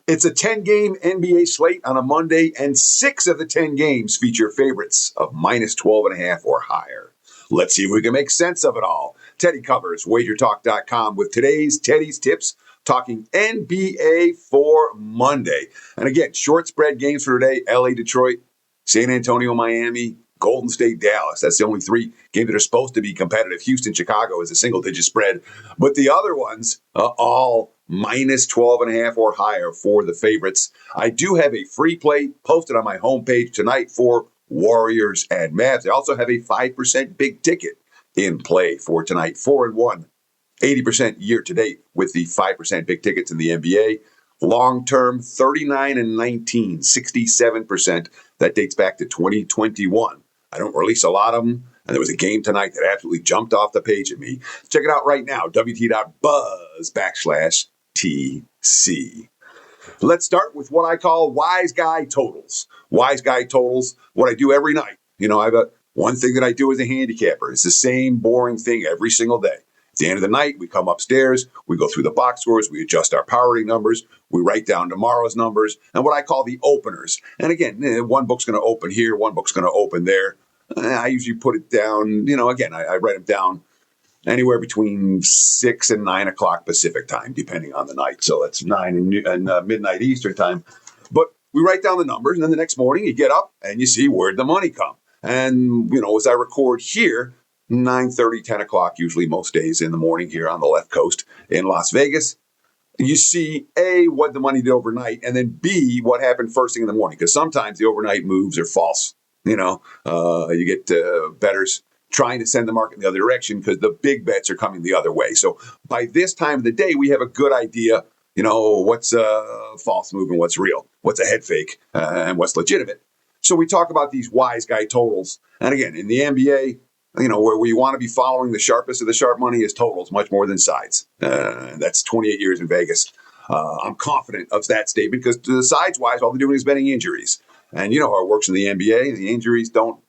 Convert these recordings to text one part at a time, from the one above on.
It's a 10-game NBA slate on a Monday, and 6 of the 10 games feature favorites of minus 12.5 or higher. Let's see if we can make sense of it all. Teddy covers WagerTalk.com with today's Teddy's tips, talking NBA for Monday. And again, short spread games for today: LA, Detroit, San Antonio, Miami, Golden State, Dallas. That's the only 3 games that are supposed to be competitive. Houston, Chicago is a single-digit spread. But the other ones, all minus 12.5 or higher for the favorites. I do have a free play posted on my homepage tonight for Warriors and Mavs. I also have a 5% big ticket in play for tonight. 4-1, 80% year to date with the 5% big tickets in the NBA. Long term, 39-19, 67%. That dates back to 2021. I don't release a lot of them, and there was a game tonight that absolutely jumped off the page at me. Check it out right now, wt.buzz/TC. Let's start with what I call wise guy totals. Wise guy totals, what I do every night. I have one thing that I do as a handicapper. It's the same boring thing every single day. At the end of the night, we come upstairs, we go through the box scores, we adjust our power rating numbers, we write down tomorrow's numbers, and what I call the openers. And again, one book's going to open here, one book's going to open there. I usually put it down, again, I write them down anywhere between 6 and 9 o'clock Pacific time, depending on the night. So that's 9 and midnight Eastern time. But we write down the numbers, and then the next morning you get up and you see where'd the money come. And, as I record here, 9:30, 10 o'clock, usually most days in the morning here on the left coast in Las Vegas, you see, A, what the money did overnight, and then B, what happened first thing in the morning. Because sometimes the overnight moves are false. You get bettors trying to send the market in the other direction because the big bets are coming the other way. So by this time of the day, we have a good idea, what's a false move and what's real, what's a head fake, and what's legitimate. So we talk about these wise guy totals. And again, in the NBA, where we want to be following the sharpest of the sharp money is totals much more than sides. That's 28 years in Vegas. I'm confident of that statement because the sides-wise, all they're doing is betting injuries. And you know how it works in the NBA. The injuries don't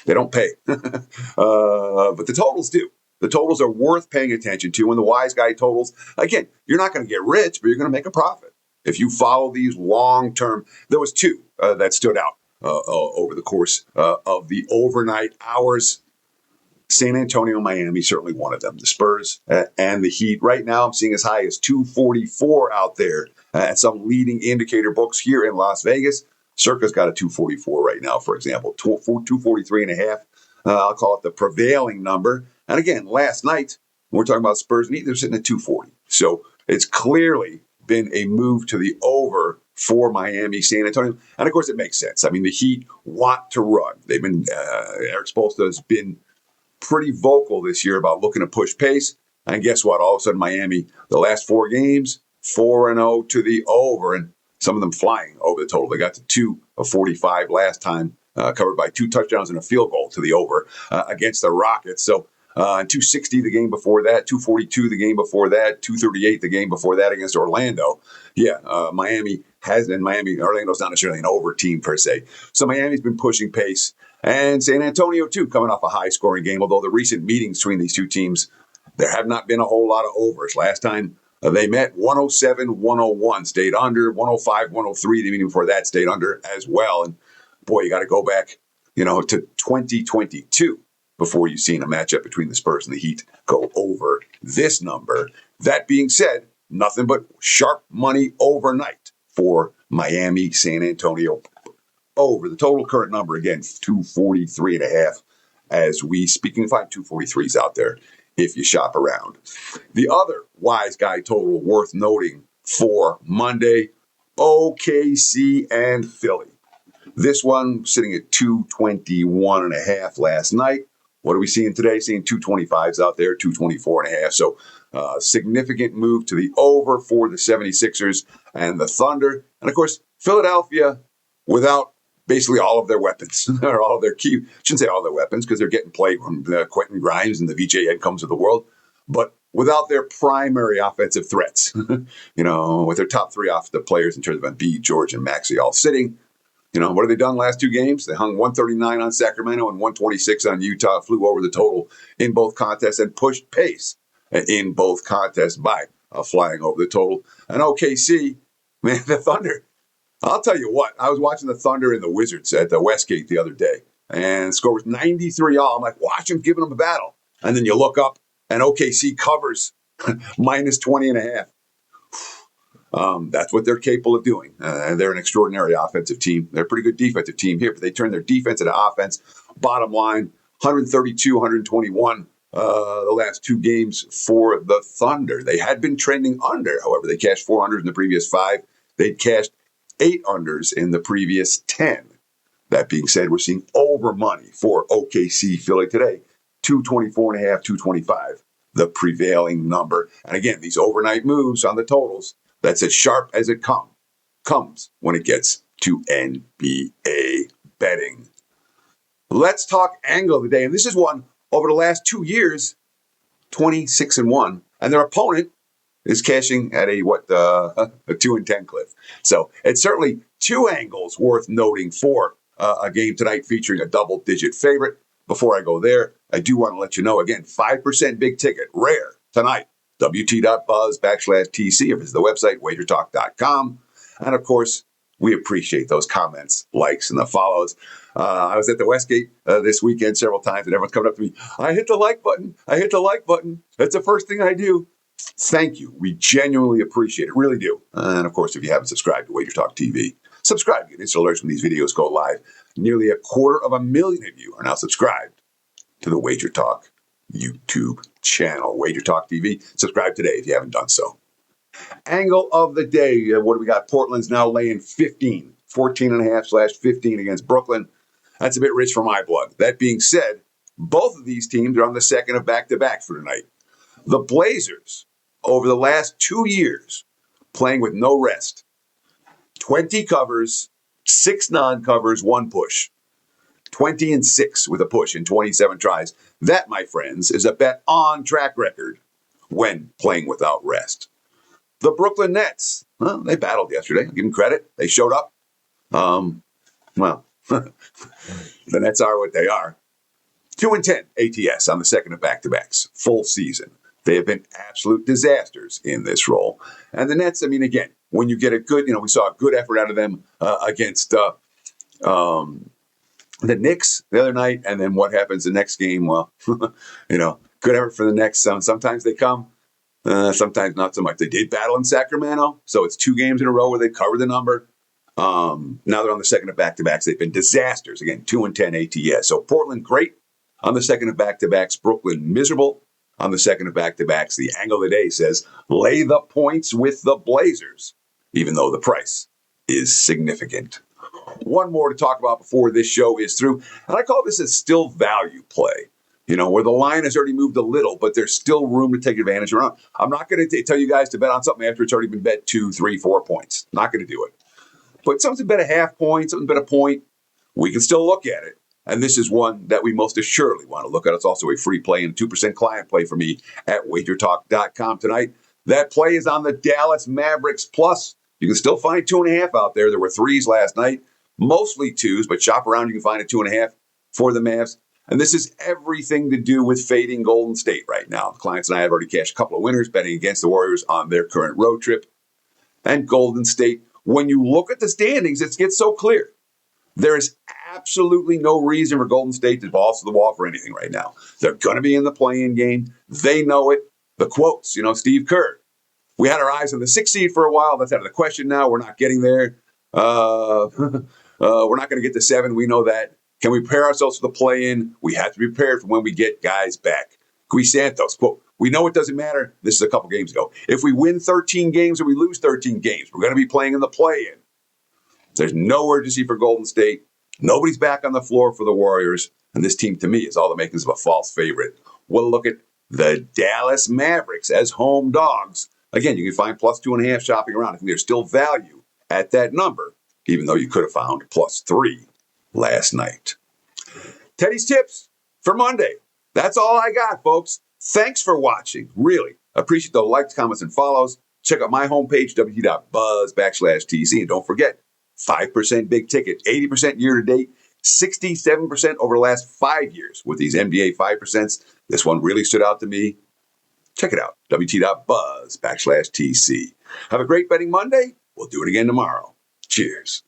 pay. But the totals do. The totals are worth paying attention to. And the wise guy totals, again, you're not going to get rich, but you're going to make a profit. If you follow these long-term, there was 2 that stood out over the course of the overnight hours. San Antonio, Miami, certainly one of them. The Spurs and the Heat. Right now, I'm seeing as high as 244 out there at some leading indicator books here in Las Vegas. Circa's got a 244 right now, for example, 243.5. I'll call it the prevailing number. And again, last night, when we're talking about Spurs and Heat, they're sitting at 240. So it's clearly been a move to the over for Miami, San Antonio. And of course, it makes sense. I mean, the Heat want to run. They've been, Eric Spoelstra has been pretty vocal this year about looking to push pace. And guess what? All of a sudden, Miami, the last 4 games, 4-0 to the over, and some of them flying over the total. They got to 2 of 45 last time, covered by 2 touchdowns and a field goal to the over against the Rockets. So 260 the game before that, 242 the game before that, 238 the game before that against Orlando. Yeah, Orlando's not necessarily an over team per se. So Miami's been pushing pace. And San Antonio, too, coming off a high-scoring game, although the recent meetings between these 2 teams, there have not been a whole lot of overs. Last time they met, 107-101, stayed under, 105-103, the meeting before that stayed under as well. And, boy, you got to go back, to 2022 before you've seen a matchup between the Spurs and the Heat go over this number. That being said, nothing but sharp money overnight for Miami, San Antonio over. The total current number, again, 243.5 as we speak. You can find 243s out there if you shop around. The other wise guy total worth noting for Monday, OKC and Philly. This one sitting at 221.5 last night. What are we seeing today? Seeing 225s out there, 224.5. So significant move to the over for the 76ers and the Thunder. And of course, Philadelphia without basically all of their weapons, or all of their key, shouldn't say all their weapons because they're getting played from Quentin Grimes and the VJ Edcombs of the world, but without their primary offensive threats, with their top 3 offensive players in terms of Embiid, George, and Maxey all sitting. What have they done last 2 games? They hung 139 on Sacramento and 126 on Utah, flew over the total in both contests and pushed pace in both contests by flying over the total. And OKC, Man, the Thunder. I'll tell you what. I was watching the Thunder and the Wizards at the Westgate the other day, and the score was 93-all. I'm like, watch them giving them a battle. And then you look up, and OKC covers minus 20 and a half. That's what they're capable of doing. They're an extraordinary offensive team. They're a pretty good defensive team here, but they turn their defense into offense. Bottom line, 132, 121 the last two games for the Thunder. They had been trending under. However, they cashed 400 in the previous 5. They'd cashed 8 unders in the previous 10. That being said, we're seeing over money for OKC Philly today. 224 and a half, 225, the prevailing number. And again, these overnight moves on the totals, that's as sharp as it comes when it gets to NBA betting. Let's talk angle of the day. And this is one over the last 2 years, 26-1. And their opponent is cashing at a 2-10 cliff. So it's certainly 2 angles worth noting for a game tonight featuring a double-digit favorite. Before I go there, I do want to let you know, again, 5% big ticket, rare, tonight. wt.buzz /TC, or visit the website, WagerTalk.com. And of course, we appreciate those comments, likes, and the follows. I was at the Westgate this weekend several times, and everyone's coming up to me. I hit the like button. I hit the like button. That's the first thing I do. Thank you. We genuinely appreciate it. Really do. And of course, if you haven't subscribed to WagerTalk TV, subscribe. You get instant alerts when these videos go live. Nearly 250,000 of you are now subscribed to the WagerTalk YouTube channel. WagerTalk TV. Subscribe today if you haven't done so. Angle of the day. What do we got? Portland's now laying 14 and a half /15 against Brooklyn. That's a bit rich for my blood. That being said, both of these teams are on the second of back-to-backs for tonight. The Blazers, over the last 2 years, playing with no rest. 20 covers, 6 non-covers, 1 push. 20-6 with a push in 27 tries. That, my friends, is a bet on track record when playing without rest. The Brooklyn Nets, well, they battled yesterday. I'll give them credit. They showed up. The Nets are what they are. 2-10 ATS on the second of back-to-backs, full season. They have been absolute disasters in this role. And the Nets, I mean, again, when you get a good, we saw a good effort out of them against the Knicks the other night. And then what happens the next game? Well, good effort for the Knicks. Sometimes they come, sometimes not so much. They did battle in Sacramento. So it's 2 games in a row where they covered the number. Now they're on the second of back-to-backs. They've been disasters. Again, 2-10 ATS. So Portland, great on the second of back-to-backs. Brooklyn, miserable on the second of back-to-backs. The angle of the day says, lay the points with the Blazers, even though the price is significant. One more to talk about before this show is through, and I call this a still value play, where the line has already moved a little, but there's still room to take advantage of. I'm not going to tell you guys to bet on something after it's already been bet 2, 3, 4 points. Not going to do it. But something bet a half point, something bet a point, we can still look at it. And this is one that we most assuredly want to look at. It's also a free play and 2% client play for me at WagerTalk.com tonight. That play is on the Dallas Mavericks plus. You can still find 2.5 out there. There were 3s last night, mostly 2s, but shop around. You can find a 2.5 for the Mavs. And this is everything to do with fading Golden State right now. Clients and I have already cashed a couple of winners betting against the Warriors on their current road trip. And Golden State, when you look at the standings, it gets so clear. There is absolutely no reason for Golden State to balls to the wall for anything right now. They're going to be in the play-in game. They know it. The quotes, Steve Kerr. We had our eyes on the 6th seed for a while. That's out of the question now. We're not getting there. We're not going to get to 7. We know that. Can we prepare ourselves for the play-in? We have to be prepared for when we get guys back. Cui Santos, quote, we know it doesn't matter. This is a couple games ago. If we win 13 games or we lose 13 games, we're going to be playing in the play-in. There's no urgency for Golden State. Nobody's back on the floor for the Warriors. And this team, to me, is all the makings of a false favorite. We'll look at the Dallas Mavericks as home dogs. Again, you can find plus 2.5 shopping around. I think there's still value at that number, even though you could have found plus 3 last night. Teddy's tips for Monday. That's all I got, folks. Thanks for watching. Really appreciate the likes, comments, and follows. Check out my homepage, wt.buzz /TC. And don't forget, 5% big ticket, 80% year to date, 67% over the last 5 years with these NBA 5%. This one really stood out to me. Check it out, wt.buzz /TC. Have a great betting Monday. We'll do it again tomorrow. Cheers.